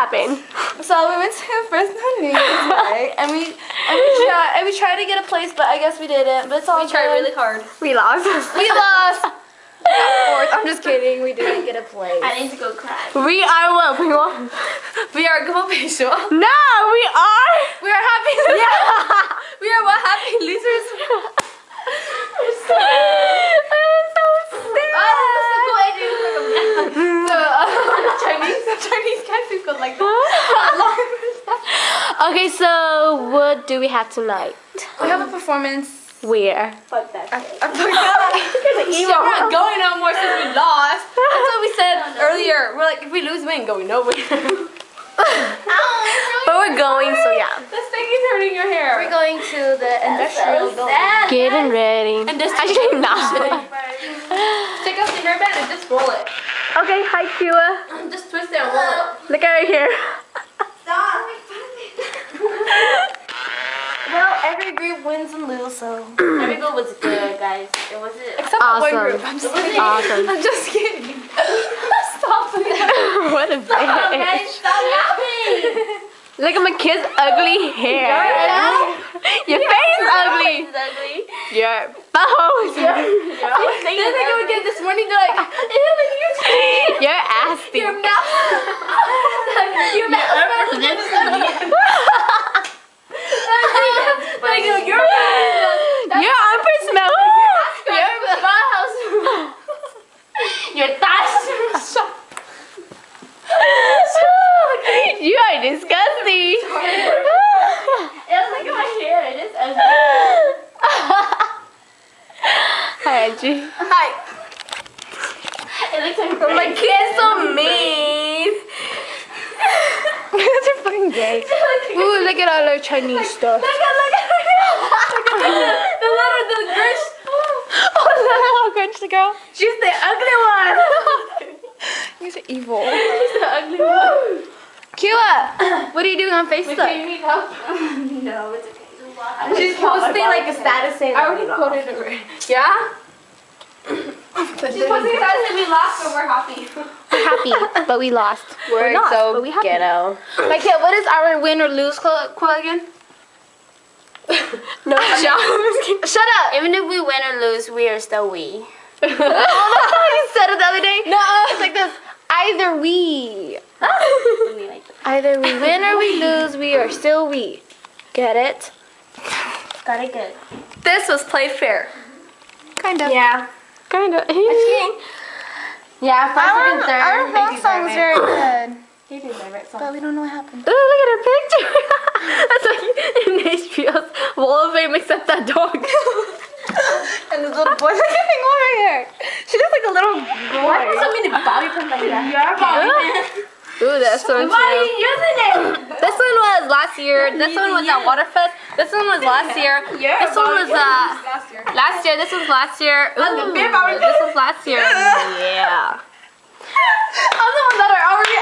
happened? So we went to Fresno, right? and we tried to get a place, but I guess we didn't. But it's all We tried really hard. We lost. We lost. We got fourth. I'm just kidding. We didn't get a place. I need to go cry. We are what? We are Nkauj Pem Suab. No, we are. We are happy losers. Yeah. We are what happy losers. I'm so Chinese guys who go like that. Okay, so what do we have tonight? We have a performance. Where? Fuck that shit. I forgot. We're not going no more since we lost. That's what we said earlier. We're like, if we lose, we ain't going nowhere. But we're going, so yeah. This thing is hurting your hair. We're going to the industrial building. Getting ready. Actually, not. Take off the hairband and just roll it. Okay, hi, Kua. Just twist it and roll it. Look at right here. Stop. Well, every group wins and loses, so. Every goal was good, guys. It wasn't. Except Awesome. that one group. I'm just kidding. Awesome. I'm just kidding. Stop it. What a Stop, guys. bitch. Stop laughing. Look at my kid's ugly hair. Your face is ugly. It's ugly. Your bones. Didn't think it would get this morning. They're like, ew, look at your teeth. Your ass stinks. Your mouth. Your mouth. Like, your Your armpit smells. Your thighs. You are disgusting. Look at my hair. It is ugly. Hi, Angie. Hi. It looks like My kid's so mean. They're fucking gay. Ooh, look at all our Chinese stuff. Look at the Grinch. Oh, no, Grinch the girl. She's the ugly one. He's evil. She's the ugly one. Kua, what are you doing on Facebook? you need help? No, it's okay. She's posting like a status saying I already quoted it right. Yeah? She's posting a status saying we lost, but we're happy. We're happy, but we lost. We're not, so but we happy. ghetto. My kid, what is our win or lose quote again? No, Shut up! Even if we win or lose, we are still we. That's how you said it the other day. No. It's like this. Either we. We like that. Either we win or we lose, we are still we. Get it? Got it good. This was played fair. Kind of. Yeah. Kind of. Yeah, first and third. Our folk song's very good. He deserves it. But we don't know what happened. Oh, look at her picture. That's like in HBO's Wall of Fame except that dog. And this little boy, look at him over here. She looks like a little boy. Why are so many Bobby pins like that? You're Bobby pin. Ooh, that's so Why are you cute. using it? This one was last year. This one was at Waterfest. This one was last year. This one was last year. This was last year. Ooh, this was last year. Yeah. I'm the one that are already.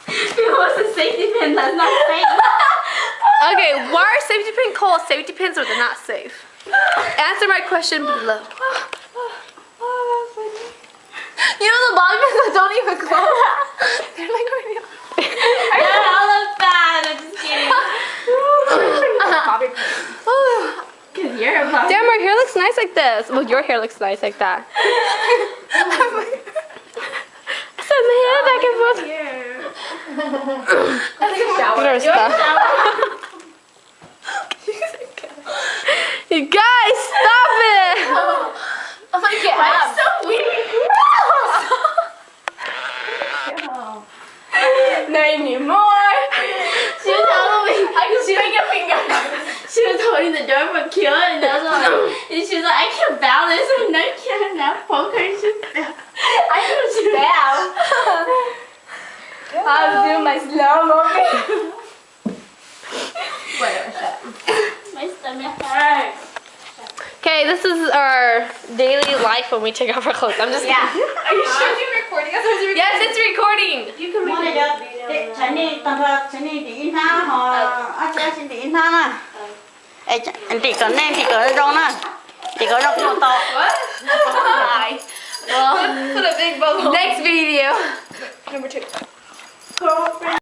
It was a safety pin. That's not safe. Okay, why are safety pins called safety pins or they're not safe? Answer my question below. You know the bobby pins that don't even close? They're like right now. Yeah, I love that. I'm just kidding. Cause you're a Bobby. Damn, her hair looks nice like this. Well, your hair looks nice like that. Send my hair back and forth. Look at her stuff. You guys, stop it! I'm gonna get Why abs. so weird? Not anymore. She was holding. I can see my finger. She was holding the door for Kira, and I was like, and she was like, I can't balance. I'm not kidding. Now poke her. And she fell. I put you down. I'll do my slow motion. Whatever. Shut up. My stomach hurts. Okay, this is our daily life when we take off our clothes. I'm just Yeah. kidding. Are you sure you're recording? Yes, it's recording. You can Muốn read đi it. được Chinese toàn thật Chinese thì in ha họ anh chị thì in ha nè anh chị có nên thì có đâu nè chị có đâu cũng to What? Well, put a big bubble. Next video. Number 2.